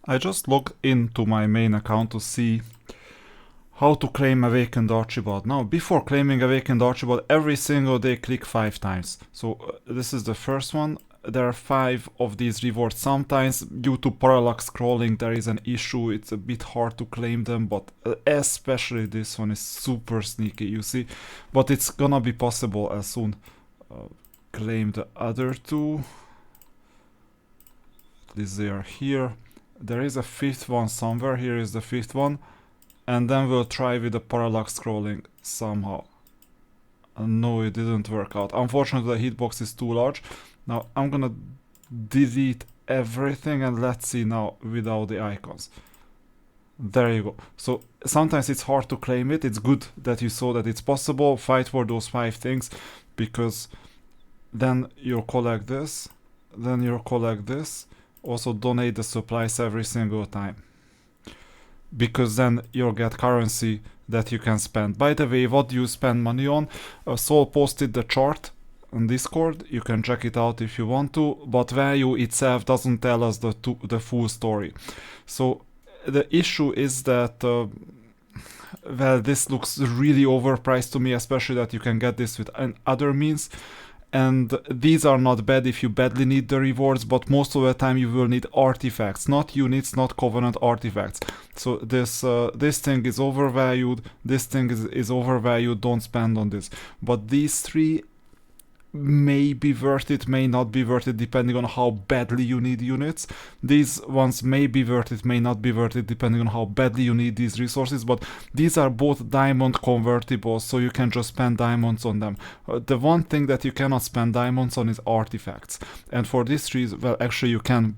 I just logged into my main account to see how to claim Awakened Archibald. Now, before claiming Awakened Archibald, every single day click 5 times. So this is the first one. There are 5 of these rewards. Sometimes due to parallax scrolling there is an issue, it's a bit hard to claim them, but especially this one is super sneaky, you see. But it's gonna be possible as soon. Claim the other 2. At least they are here. There is a 5th one somewhere. Here is the 5th one. And then we'll try with the parallax scrolling somehow. No, it didn't work out. Unfortunately, the hitbox is too large. Now I'm gonna delete everything and let's see now without the icons. There you go. So sometimes it's hard to claim it. It's good that you saw that it's possible. Fight for those 5 things, because then you'll collect this, then you'll collect this. Also donate the supplies every single time, because then you'll get currency that you can spend. By the way, what do you spend money on? Sol posted the chart on Discord, you can check it out if you want to, but value itself doesn't tell us the full story. So the issue is that well, this looks really overpriced to me, especially that you can get this with other means. And these are not bad if you badly need the rewards, but most of the time you will need artifacts, not units, not covenant artifacts. So this thing is overvalued, this thing is overvalued, don't spend on this. But these 3 may be worth it, may not be worth it, depending on how badly you need units. These ones may be worth it, may not be worth it, depending on how badly you need these resources, but these are both diamond convertibles, so you can just spend diamonds on them. The one thing that you cannot spend diamonds on is artifacts, and for this reason, well, actually you can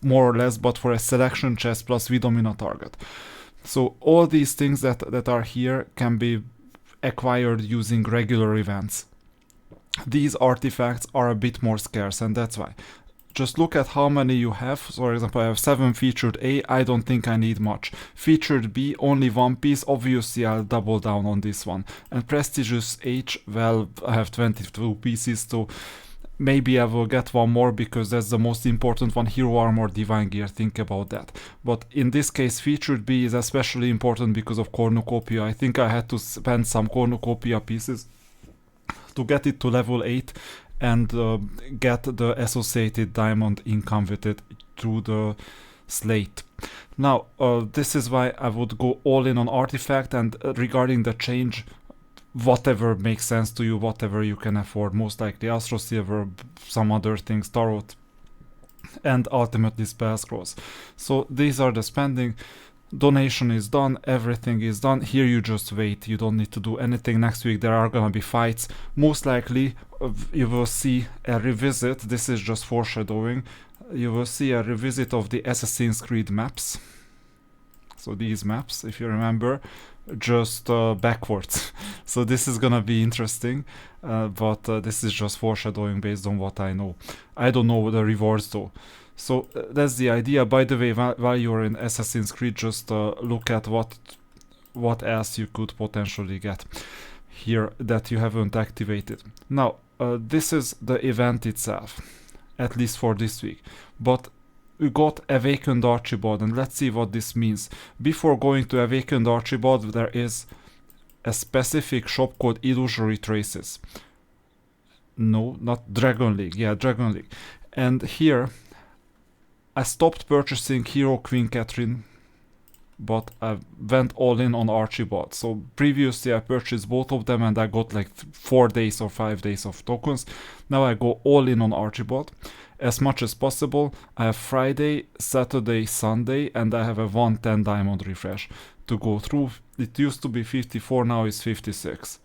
more or less, but for a selection chest plus Vidomina target. So all these things that are here can be acquired using regular events. These artifacts are a bit more scarce, and that's why. Just look at how many you have. So for example, I have 7 featured A, I don't think I need much. Featured B, only 1 piece, obviously I'll double down on this one. And prestigious H, well, I have 22 pieces, so maybe I will get 1 more because that's the most important one. Hero armor, divine gear, think about that. But in this case, featured B is especially important because of cornucopia. I think I had to spend some cornucopia pieces to get it to level 8 and get the associated diamond income with it through the slate. Now, this is why I would go all in on artifact, and regarding the change, whatever makes sense to you, whatever you can afford, most likely Astro Silver, some other things, Tarot, and ultimately spell scrolls. So these are the spending. Donation is done, everything is done. Here you just wait, you don't need to do anything. Next week there are gonna be fights. Most likely you will see a revisit, this is just foreshadowing, you will see a revisit of the Assassin's Creed maps. So these maps, if you remember, just backwards. So this is gonna be interesting, but this is just foreshadowing based on what I know. I don't know the rewards though. So that's the idea. By the way, while you're in Assassin's Creed, just look at what else you could potentially get here that you haven't activated. Now, this is the event itself, at least for this week. But we got Awakened Archibald, and let's see what this means. Before going to Awakened Archibald, there is a specific shop called Illusory Traces. No, not Dragon League. Yeah, Dragon League. And here I stopped purchasing Hero Queen Catherine, but I went all in on Archibald. So previously I purchased both of them and I got like 4 days or 5 days of tokens. Now I go all in on Archibald as much as possible. I have Friday, Saturday, Sunday, and I have a 110 diamond refresh to go through. It used to be 54, now it's 56.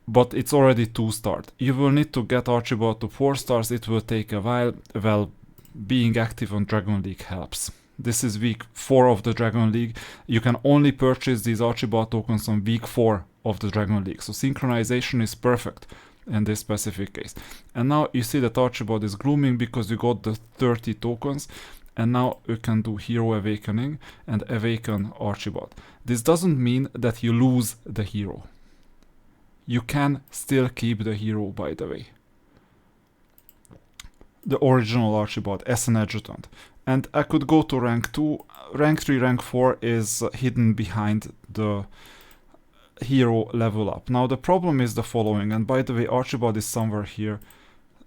But it's already 2 stars. You will need to get Archibald to 4 stars, it will take a while. Well, being active on Dragon League helps. This is week 4 of the Dragon League. You can only purchase these Archibald tokens on week 4 of the Dragon League. So synchronization is perfect in this specific case. And now you see that Archibald is glooming because you got the 30 tokens. And now you can do Hero Awakening and Awaken Archibald. This doesn't mean that you lose the hero. You can still keep the hero, by the way. The original Archibald as an adjutant. And I could go to rank 2. Rank 3, rank 4 is hidden behind the hero level up. Now the problem is the following, and by the way, Archibald is somewhere here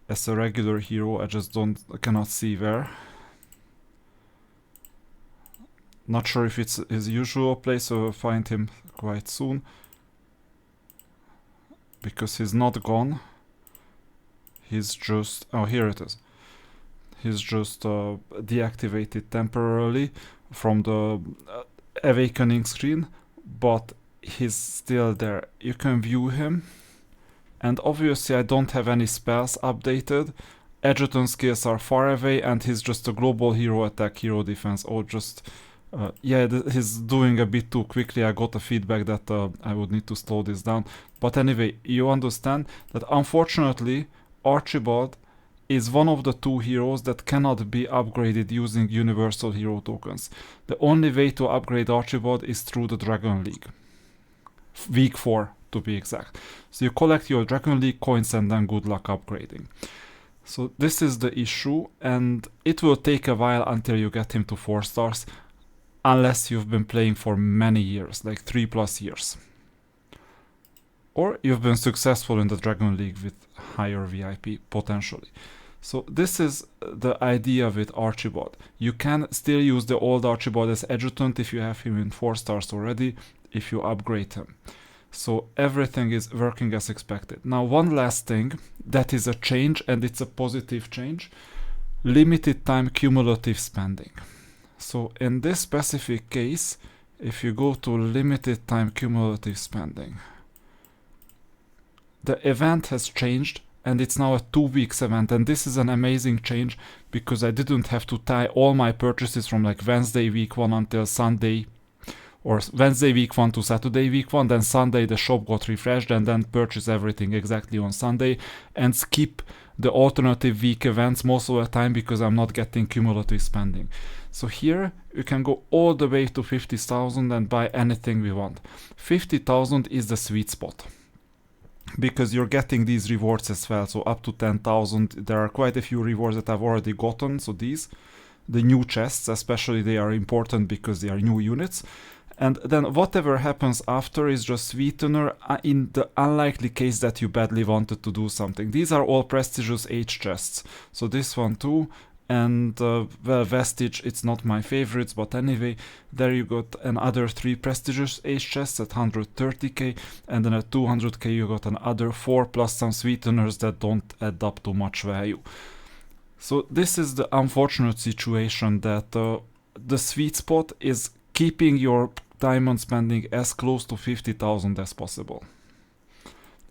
as a regular hero. I just cannot see where. Not sure if it's his usual place, so we'll find him quite soon. Because he's not gone. He's just... oh, here it is. He's just deactivated temporarily from the awakening screen, but he's still there. You can view him, and obviously I don't have any spells updated. Adjutant skills are far away, and he's just a global hero attack, hero defense, or just... yeah, he's doing a bit too quickly. I got a feedback that I would need to slow this down. But anyway, you understand that unfortunately Archibald is one of the 2 heroes that cannot be upgraded using universal hero tokens. The only way to upgrade Archibald is through the Dragon League. Week 4 to be exact. So you collect your Dragon League coins and then good luck upgrading. So this is the issue, and it will take a while until you get him to 4 stars. Unless you've been playing for many years, like 3+ years. Or you've been successful in the Dragon League with higher VIP, potentially. So this is the idea with Archibald. You can still use the old Archibald as adjutant if you have him in 4 stars already, if you upgrade him. So everything is working as expected. Now one last thing, that is a change, and it's a positive change. Limited time cumulative spending. So in this specific case, if you go to limited time cumulative spending, the event has changed, and it's now a 2 weeks event, and this is an amazing change because I didn't have to tie all my purchases from like Wednesday week 1 until Sunday, or Wednesday week 1 to Saturday week 1, then Sunday the shop got refreshed, and then purchase everything exactly on Sunday and skip the alternative week events most of the time because I'm not getting cumulative spending. So here you can go all the way to 50,000 and buy anything we want. 50,000 is the sweet spot because you're getting these rewards as well. So up to 10,000, there are quite a few rewards that I've already gotten. So these, the new chests especially, they are important because they are new units. And then whatever happens after is just sweetener in the unlikely case that you badly wanted to do something. These are all prestigious H chests. So this one too. And well, Vestige, it's not my favorites, but anyway, there you got another 3 prestigious H chests at 130k, and then at 200k you got another 4 plus some sweeteners that don't add up to much value. So this is the unfortunate situation that the sweet spot is keeping your diamond spending as close to 50,000 as possible.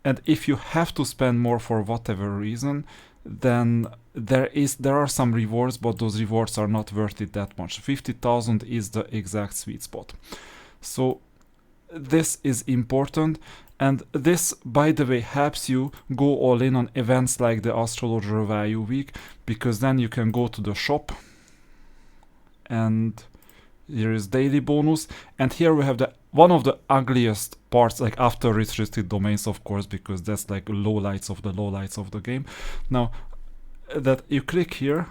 And if you have to spend more for whatever reason, then there are some rewards, but those rewards are not worth it that much. 50,000 is the exact sweet spot. So this is important, and this, by the way, helps you go all in on events like the Astrologer Value Week, because then you can go to the shop, and here is daily bonus, and here we have the one of the ugliest parts, like after restricted domains, of course, because that's like lowlights of the game. Now that you click here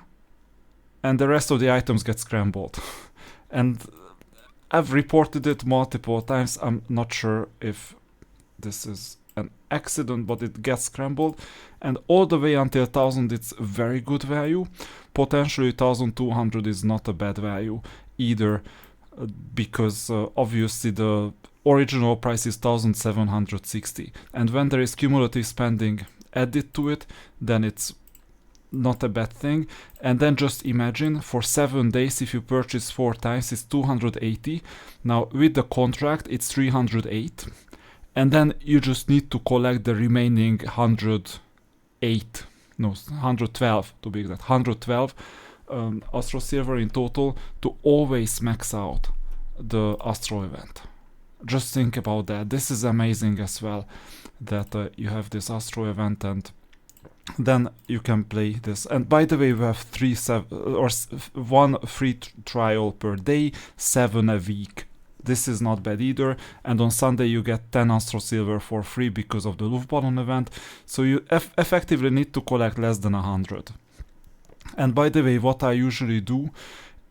and the rest of the items get scrambled. And I've reported it multiple times. I'm not sure if this is an accident, but it gets scrambled, and all the way until 1000 it's very good value. Potentially 1200 is not a bad value either, because obviously the original price is 1760, and when there is cumulative spending added to it, then it's not a bad thing. And then just imagine for 7 days, if you purchase 4 times, it's 280. Now with the contract it's 308, and then you just need to collect the remaining 112 to be exact, 112 Astro Silver in total to always max out the Astro event. Just think about that. This is amazing as well, that you have this Astro event, and then you can play this. And by the way, we have 1 free trial per day, 7 a week. This is not bad either, and on Sunday you get 10 Astro Silver for free because of the Luftballon event, so you effectively need to collect less than 100. And by the way, what I usually do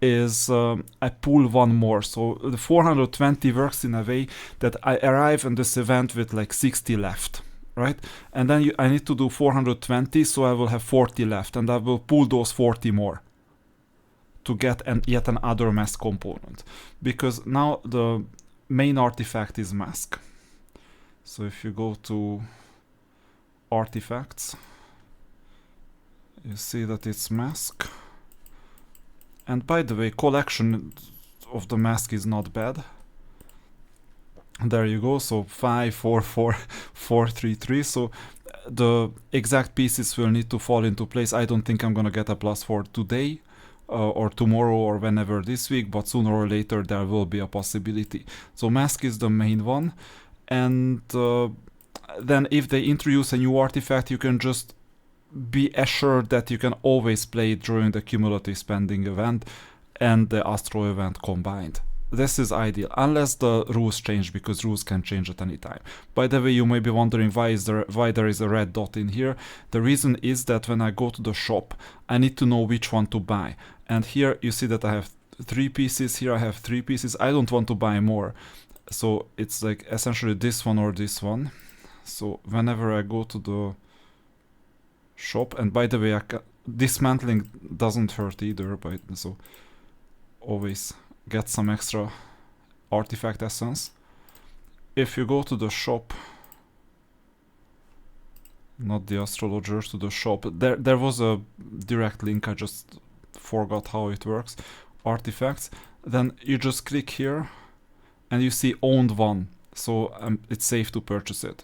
is I pull one more. So the 420 works in a way that I arrive in this event with like 60 left, right? And then I need to do 420, so I will have 40 left, and I will pull those 40 more to get yet another mask component. Because now the main artifact is mask. So if you go to artifacts, you see that it's mask. And by the way, collection of the mask is not bad. There you go. So 5, 4, 4, 4, 3, 3. So the exact pieces will need to fall into place. I don't think I'm gonna get a +4 today or tomorrow or whenever this week, but sooner or later there will be a possibility. So mask is the main one. And then if they introduce a new artifact, you can just be assured that you can always play it during the cumulative spending event and the Astro event combined. This is ideal, unless the rules change, because rules can change at any time. By the way, you may be wondering why there is a red dot in here. The reason is that when I go to the shop, I need to know which one to buy. And here you see that I have 3 pieces, here I have 3 pieces. I don't want to buy more. So it's like essentially this one or this one. So whenever I go to the shop, and by the way, dismantling doesn't hurt either, so always get some extra artifact essence. If you go to the shop, not the Astrologer, to the shop, there was a direct link, I just forgot how it works. Artifacts, then you just click here and you see owned one, so it's safe to purchase it.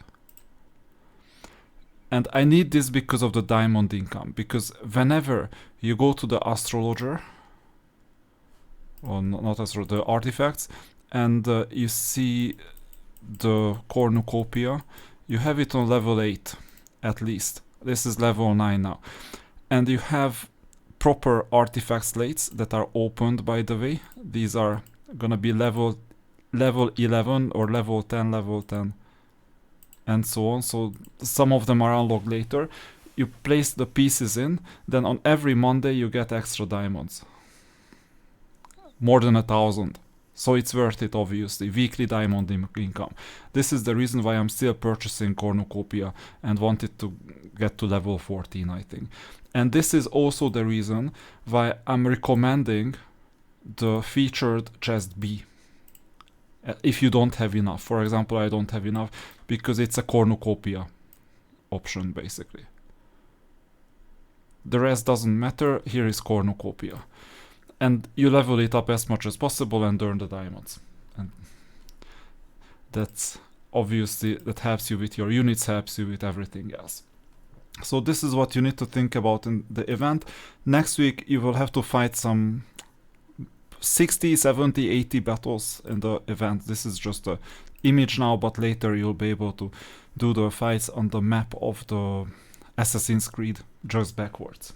And I need this because of the diamond income, because whenever you go to the Astrologer, or not Astrologer, the artifacts, and you see the cornucopia, you have it on level 8 at least. This is level 9 now. And you have proper artifact slates that are opened, by the way. These are gonna be level 11 or level 10, and so on. So some of them are unlocked later. You place the pieces in, then on every Monday you get extra diamonds. More than 1,000. So it's worth it, obviously. Weekly diamond income. This is the reason why I'm still purchasing cornucopia and wanted to get to level 14, I think. And this is also the reason why I'm recommending the featured chest B. If you don't have enough. For example, I don't have enough because it's a cornucopia option, basically. The rest doesn't matter. Here is cornucopia. And you level it up as much as possible and earn the diamonds. And that's obviously, that helps you with your units, helps you with everything else. So this is what you need to think about in the event. Next week you will have to fight some 60, 70, 80 battles in the event. This is just an image now, but later you'll be able to do the fights on the map of the Assassin's Creed just backwards.